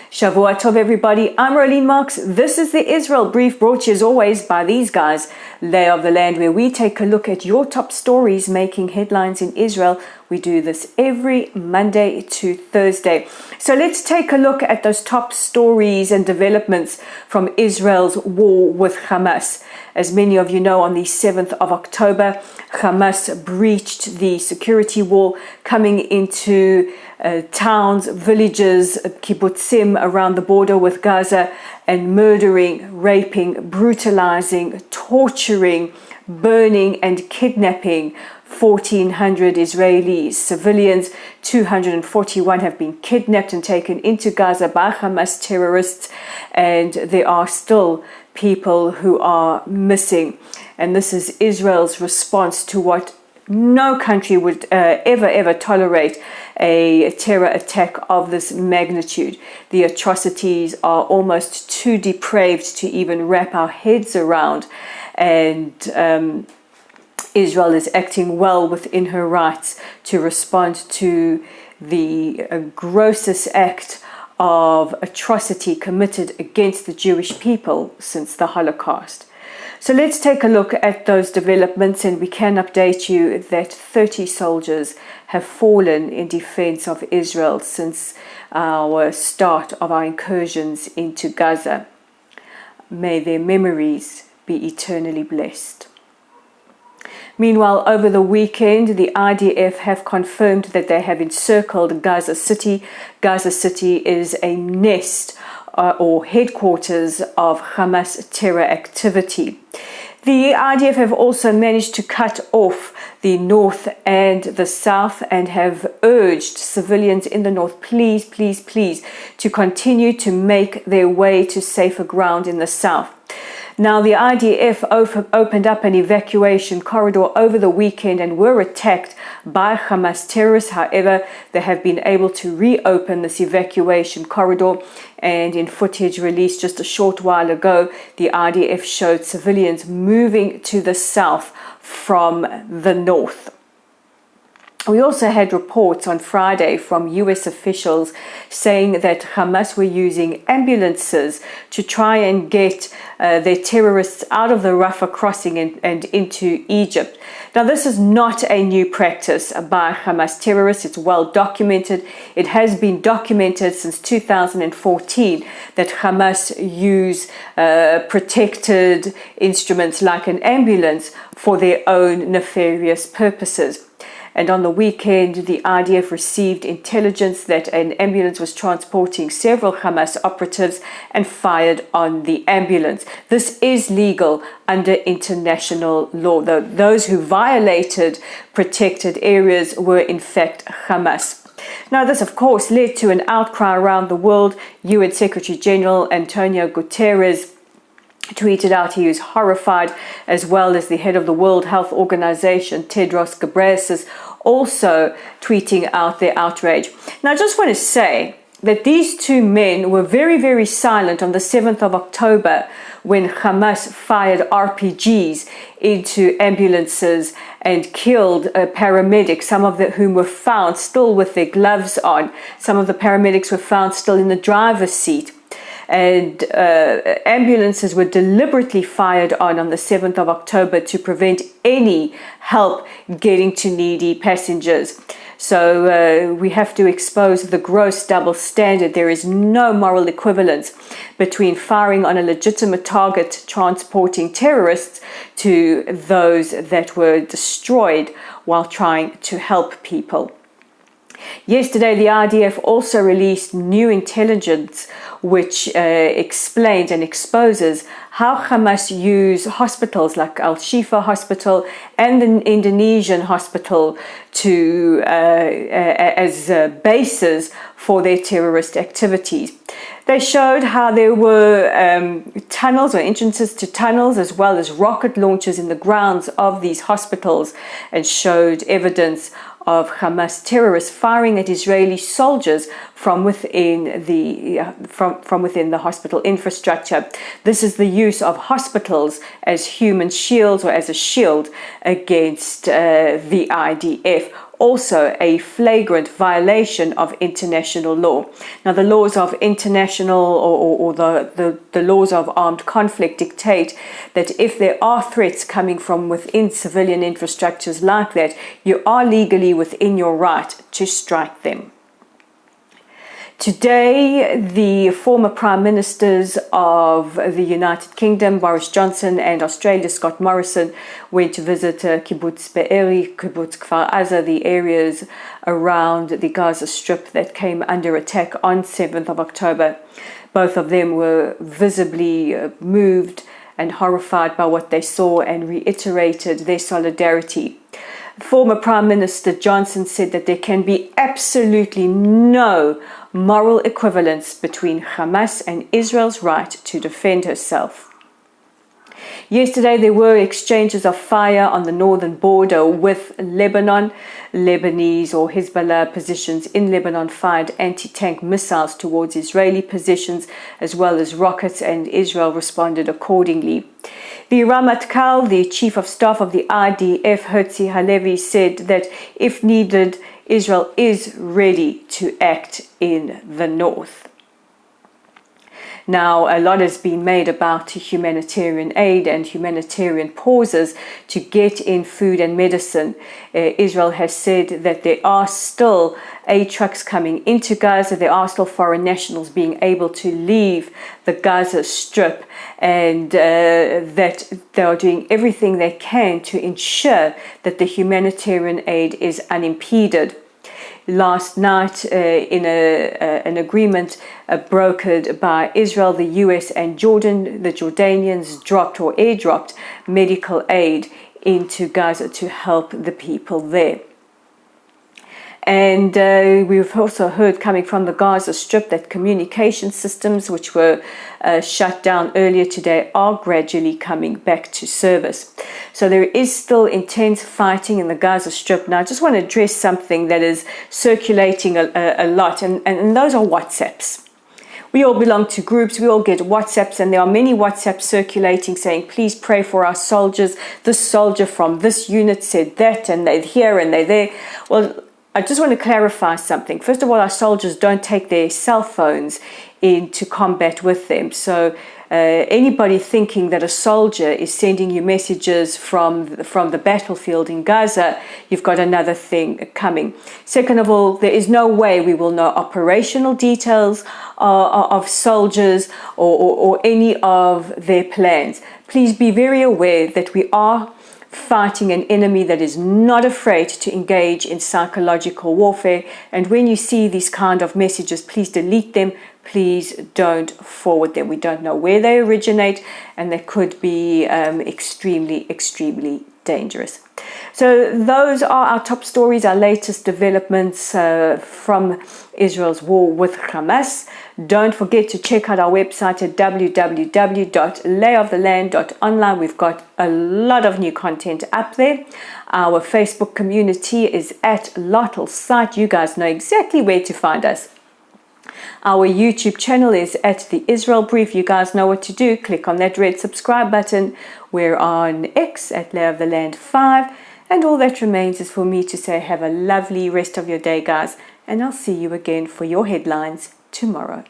Shavua Tov, everybody. I'm Rolene Marks. This is the Israel Brief, brought to you as always by these guys, Lay of the Land, where we take a look at your top stories making headlines in Israel. We do this every Monday to Thursday. So let's take a look at those top stories and developments from Israel's war with Hamas. As many of you know, on the 7th of October, Hamas breached the security wall coming into towns, villages, kibbutzim around the border with Gaza, and murdering, raping, brutalizing, torturing, burning and kidnapping 1,400 Israeli civilians. 241 have been kidnapped and taken into Gaza by Hamas terrorists, and there are still people who are missing. And this is Israel's response to what no country would ever tolerate, a terror attack of this magnitude. The atrocities are almost too depraved to even wrap our heads around, and Israel is acting well within her rights to respond to the grossest act of atrocity committed against the Jewish people since the Holocaust. So let's take a look at those developments, and we can update you that 30 soldiers have fallen in defense of Israel since our start of our incursions into Gaza. May their memories be eternally blessed. Meanwhile, over the weekend, the IDF have confirmed that they have encircled Gaza City. Gaza City is a nest or headquarters of Hamas terror activity. The IDF have also managed to cut off the north and the south, and have urged civilians in the north, please to continue to make their way to safer ground in the south. Now, the IDF opened up an evacuation corridor over the weekend and were attacked by Hamas terrorists. However, they have been able to reopen this evacuation corridor, and in footage released just a short while ago, the IDF showed civilians moving to the south from the north. We also had reports on Friday from US officials saying that Hamas were using ambulances to try and get their terrorists out of the Rafah crossing and into Egypt. Now, this is not a new practice by Hamas terrorists. It's well documented. It has been documented since 2014 that Hamas use protected instruments like an ambulance for their own nefarious purposes. And on the weekend, the IDF received intelligence that an ambulance was transporting several Hamas operatives and fired on the ambulance. This is legal under international law. Those who violated protected areas were in fact Hamas. Now, this, of course, led to an outcry around the world. UN Secretary General Antonio Guterres tweeted out he was horrified, as well as the head of the World Health Organization, Tedros Ghebreyesus, also tweeting out their outrage. Now, I just want to say that these two men were very silent on the 7th of October when Hamas fired RPGs into ambulances and killed paramedics, some of whom were found still with their gloves on. Some of the paramedics were found still in the driver's seat. And ambulances were deliberately fired on the 7th of October to prevent any help getting to needy passengers. So we have to expose the gross double standard. There is no moral equivalence between firing on a legitimate target transporting terrorists to those that were destroyed while trying to help people. Yesterday, the IDF also released new intelligence which explains and exposes how Hamas use hospitals like Al-Shifa Hospital and the Indonesian hospital to as bases for their terrorist activities. They showed how there were tunnels or entrances to tunnels, as well as rocket launchers in the grounds of these hospitals, and showed evidence of Hamas terrorists firing at Israeli soldiers from within the hospital infrastructure. This is the use of hospitals as human shields, or as a shield against the IDF. also a flagrant violation of international law. Now, the laws of international or the laws of armed conflict dictate that if there are threats coming from within civilian infrastructures like that, you are legally within your right to strike them. Today, the former Prime Ministers of the United Kingdom, Boris Johnson, and Australia, Scott Morrison, went to visit Kibbutz Be'eri, Kibbutz Kfar Aza, the areas around the Gaza Strip that came under attack on 7th of October. Both of them were visibly moved and horrified by what they saw and reiterated their solidarity. Former Prime Minister Johnson said that there can be absolutely no moral equivalence between Hamas and Israel's right to defend herself. Yesterday, there were exchanges of fire on the northern border with Lebanon. Lebanese or Hezbollah positions in Lebanon fired anti-tank missiles towards Israeli positions as well as rockets, and Israel responded accordingly. The Ramatkal, the chief of staff of the IDF, Herzi Halevi, said that if needed, Israel is ready to act in the north. Now, a lot has been made about humanitarian aid and humanitarian pauses to get in food and medicine. Israel has said that there are still aid trucks coming into Gaza. There are still foreign nationals being able to leave the Gaza Strip, and that they are doing everything they can to ensure that the humanitarian aid is unimpeded. Last night, in an agreement brokered by Israel, the US and Jordan, the Jordanians dropped or airdropped medical aid into Gaza to help the people there. And we've also heard coming from the Gaza Strip that communication systems, which were shut down earlier today, are gradually coming back to service. So there is still intense fighting in the Gaza Strip. Now, I just want to address something that is circulating a lot, and those are WhatsApps. We all belong to groups, we all get WhatsApps, and there are many WhatsApps circulating saying, please pray for our soldiers. This soldier from this unit said that, and they're here and they're there. Well, I just want to clarify something. First of all, our soldiers don't take their cell phones into combat with them. So anybody thinking that a soldier is sending you messages from the battlefield in Gaza, you've got another thing coming. Second of all, there is no way we will know operational details of soldiers or any of their plans. Please be very aware that we are fighting an enemy that is not afraid to engage in psychological warfare. And when you see these kind of messages, please delete them. Please don't forward them. We don't know where they originate, and they could be extremely, extremely dangerous. So those are our top stories, our latest developments from Israel's war with Hamas. Don't forget to check out our website at www.layoftheland.online. We've got a lot of new content up there. Our Facebook community is at Lottle Site. You guys know exactly where to find us. Our YouTube channel is at The Israel Brief. You guys know what to do. Click on that red subscribe button. We're on X at Lay of the Land 5. And all that remains is for me to say have a lovely rest of your day, guys. And I'll see you again for your headlines tomorrow.